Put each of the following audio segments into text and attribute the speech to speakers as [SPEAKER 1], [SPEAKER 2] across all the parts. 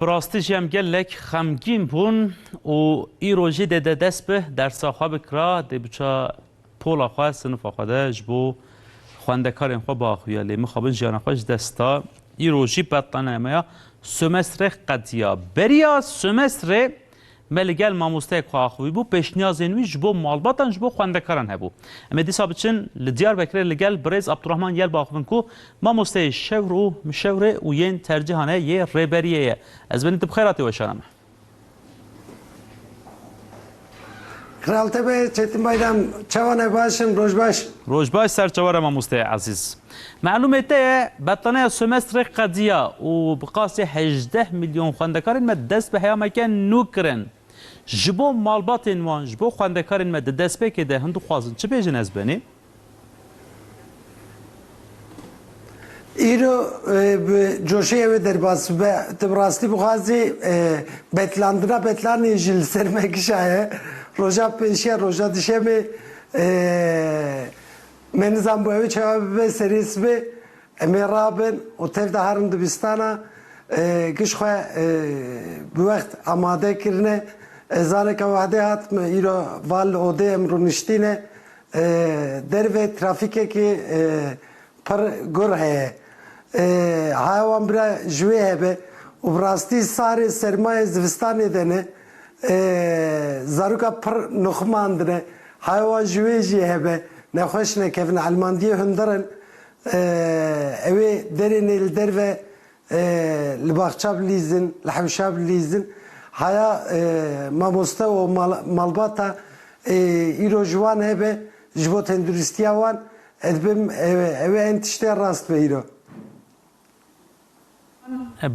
[SPEAKER 1] براستی جیم گلک خمگین بون و ای روژی ده دست به در ساخه بکرا ده بچه پولا خواه سنف خواه جبو خواندکار این خواه با خویا لی مخابن جیان خواه دستا ای روژی بطانه میا سمستر قدیا بریا سمستر ملگل ماموسته خواه بو پیشنیاز اینوی جبو مالباتن جبو خواندکاران هبو اما دیسا بچن لدیار بکره لگل بریز عبدالرحمن یل باخون کو ماموسته شور و مشوره و ین ترجیحانه یه ریبریه از بینید بخیراتی و شرمه
[SPEAKER 2] Kraltepe Bey, Çetin Bayram, çavane başın, rojbaş.
[SPEAKER 1] روجباش سرچوار ماموسته عزیز معلوماته بطانه سمستر قضیه و بقاس 18 میلیون خواندکارین ما دست به هیام کن نوکرن جبو مالباتین وان جبو خواندکارین ما دست به که ده هندو خوازن چه بیجن از بینی؟
[SPEAKER 2] İro coşuya ve derbas ve tebrasli bu hazi betlan yejil sermek şahe roja peşe roja dişe mi menizam bu evi çevabı ve seris ve emiraben o tevde harın dibistana kışkı bu vakit amade kirne zalika vade hat mı iro val ode emruniştine derve trafike ki پر گر ہے حیوان برا جوی ہے بے وبراستی سارے سرمایه زوستانی دنه زاروکا پر نخمان دنه حیوان جوی جی ہے بے نخوش نه کفن علماندیه هندرن اوی درین الدر و لباخچاب لیزن لحوشاب لیزن هیا ماموسته و مالباتا ایرو جوان ہے بے جبو تندرستیا وان edbim eve entişte rast veriyor.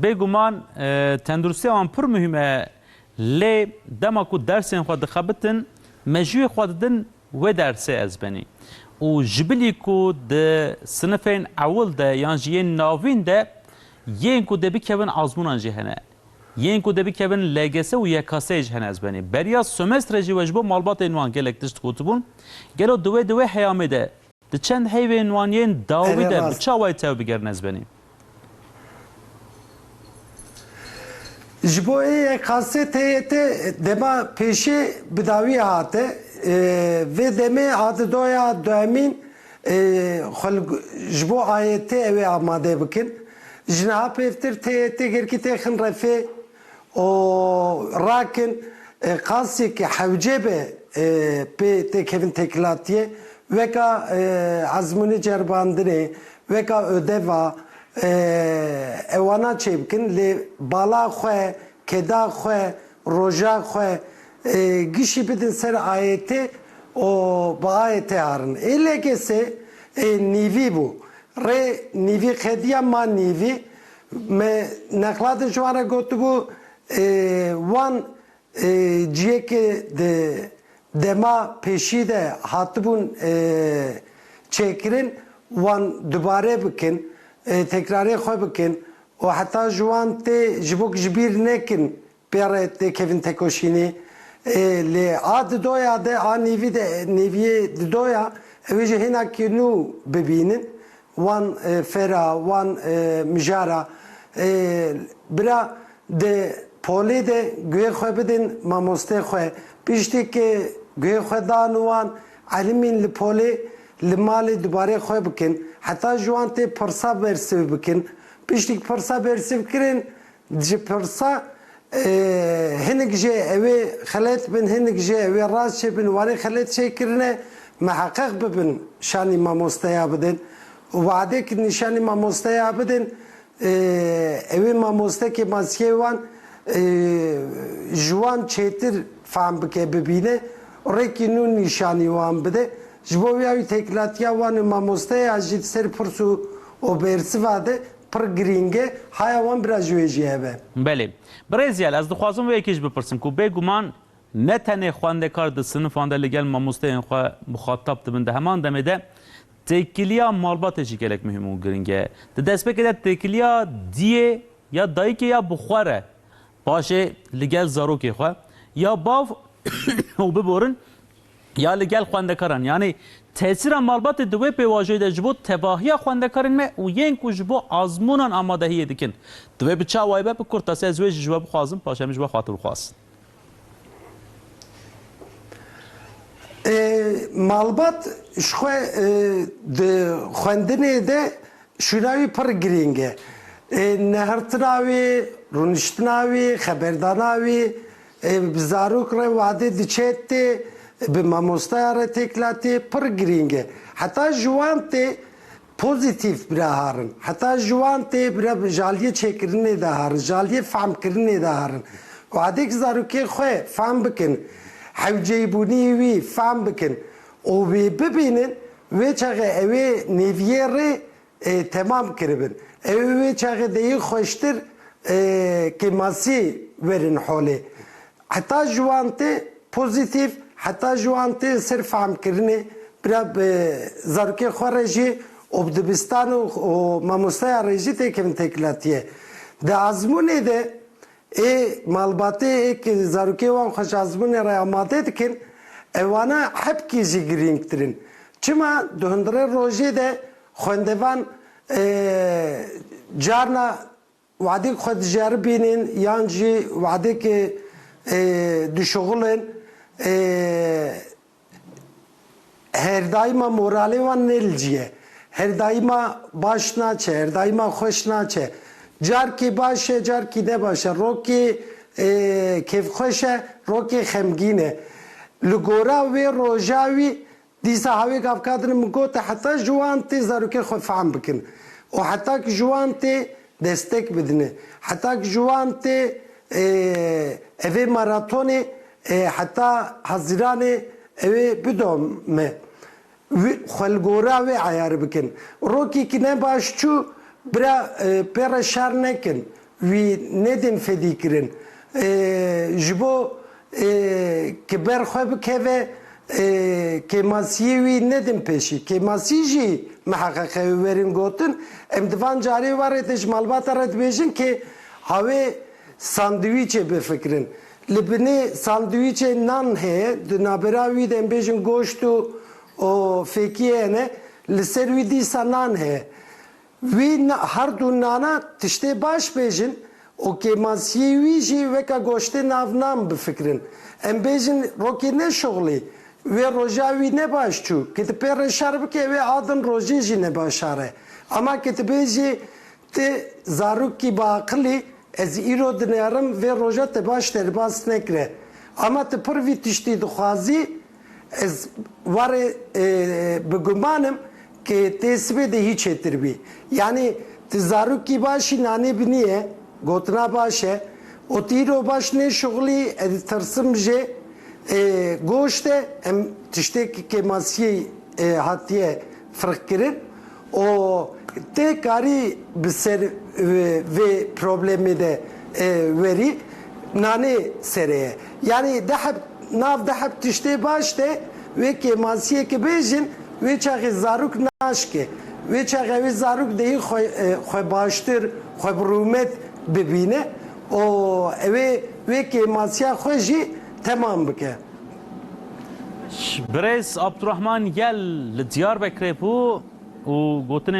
[SPEAKER 1] بگومان تندرستی آن پر مهمه لی دماکو درسین خود خبتن مجوی خوددن و درسه از بنی و جبلی کو د سنفین اول ده یانجیه ناوین ده یین کو دبی کبن آزمونان جهنه یین کو دبی کبن لگسه و یکاسه جهنه از بنی بریا سمستر جی وجبو مالبات اینوان گلکتشت کوتبون گلو دوه حیامه ده ده چند حیوان وانین داوی ده بچاوی تاو بگرن از بنی
[SPEAKER 2] جبوی kasete dema peşi bidavi hate ve deme adı doya dömin jbo ayete eve amade bikin jnaha peftir teyete gerki tekhin refe o rakin kasi ki havcebe pe tekevin teklatiye veka azmuni cerbandine veka ödeva evana çevkin le bala xwe keda xwe roja xwe gişi bidin ser ayeti o ba ayeti harın elegese nivi bu re nivi xediya ma nivi me nakladın şu ana gotu bu wan ciyeke de dema peşi de hatbun çekirin wan dubare bikin tekrarı koy bikin o hatta juan te jibuk jibir nekin pere te kevin tekoşini le ad doya de anivi de niviye doya evice hina kinu bebinin wan fera wan mijara bira de poli de güye koy bidin mamoste koy pişti ki güye koy danuan alimin li poli li mali dubare koy bikin hatta juan te persa bersiv bikin piştik persa bersiv kirin ji persa hinek je evi xalet bin hinek je evi raz bin wani xalet şekirine muhakkak bibin şani mamostaya bidin وعده ki nişani mamostaya bidin evi mamoste ki maskevan juan çetir fam bike bibine oraki nun nişani wan bide jboviyavi teklatiya wan mamoste ajit ser pursu o bersi vade پر گرینگه حیوان برای جویجیه به.
[SPEAKER 1] بله. برایزیال از دخوازم و یکیش بپرسم که بگومان نه تنه خواندکار د سنفانده لگل ماموسته این خواه مخاطب دبنده همان دمیده تکیلیا مالباتشی گلک مهمه گرینگه. دست بکده تکیلیا دیه یا دایی که یا بخوره باشه لگل زاروکی خواه یا باف او ببورن یا لگل خوندکارن یعنی تاثیر مالبات دوی پیواژه ده جبو تباهی خوندکارن می و ین کو جبو آزمونان آمادهی دکن دوی بچا وایبه به کورتاسی از وی جبو بخوازم پاشم جبو خاطر خواست
[SPEAKER 2] مالبات شخو ده خوندنه ده شناوی پر گرینگه نهرتناوی رونشتناوی خبرداناوی بزاروک رو وعده دچته به ماموستای تکلاتی پر گرینگه حتی جوانته پوزیتیف برهارن حتی جوانته برای جالیه چکرنه دهارن جالیه فهم کرنه دهارن وعده که زاروکی خواه فهم بکن حوجیبونی وی فهم بکن او ببینن و چاقه اوی نیویه ری تمام کربن اوی چاقه دیگه خوشتر که ماسی ورن حاله حتی جوانته پوزیتیف حتی جوانته صرف فهم کرنه برای زاروکی خواه رجی و بدبستان و ماموستای رجی تکم تکلاتیه ده آزمونه ده مالباته که زاروکی وان خوش آزمونه را آماده دکن اوانا حب کیزی گرینگ ترین چما دهندره روژه ده خوندوان جارنا وعده خود جار بینین یانجی وعده که دشغلن her daima morali van nelciye her daima baş naçe her daima hoş naçe car ki başe car ki ne başe roki kef hoşe roki xemgine lugora ve rojavi disa havi kafkadını mgote hatta juanti zaruke khofam bikin o hatta ki juanti destek bedine hatta ki juanti eve maratoni hatta hazirane eve bidom me خلگورا و عیار بکن روکی که نباشچو برا پر شر نکن وی ندین فدی کرن جبو که برخواه بکه که ماسی وی ندین پیشی که ماسی جی محققه ورین گوتن امدوان جاری وارتش مالبات رد بیشن که هاوی ساندویچه بفکرن لبنی ساندویچه نان ہے دنابراوی دن بیشن گوشتو o fekiye ne liser di sanan he vi har dunana tişte baş bejin o ke masiyevi ji ve ka goşte navnam bi fikrin em bejin roki ne şogli ve rojavi ne başçu ke te per şarb ke ve adın roji ji ne başare ama ke te beji te zaruk ki baqli ez iro dinarım ve roja te baş terbas nekre ama te per vi tişte duhazi از واره بگمانم که تسبه ده هیچ تربی یعنی تزارو کی باشی نانی بنیه گوتنا باشه o tiro baş ne şogli trsım je goşte em tiştek ke masiye hatiye fark kirin o te kari biser ve problemi de veri nane sereye yani daha nav da hep tişte başte ve ke masiye ke bejin ve çağı zaruk naşke ve çağı ve zaruk deyi khoy baştır khoy brumet bebine o ve ke masiye khoji tamam bike
[SPEAKER 1] بريس عبد الرحمن يل لديار بكريبو وقوتن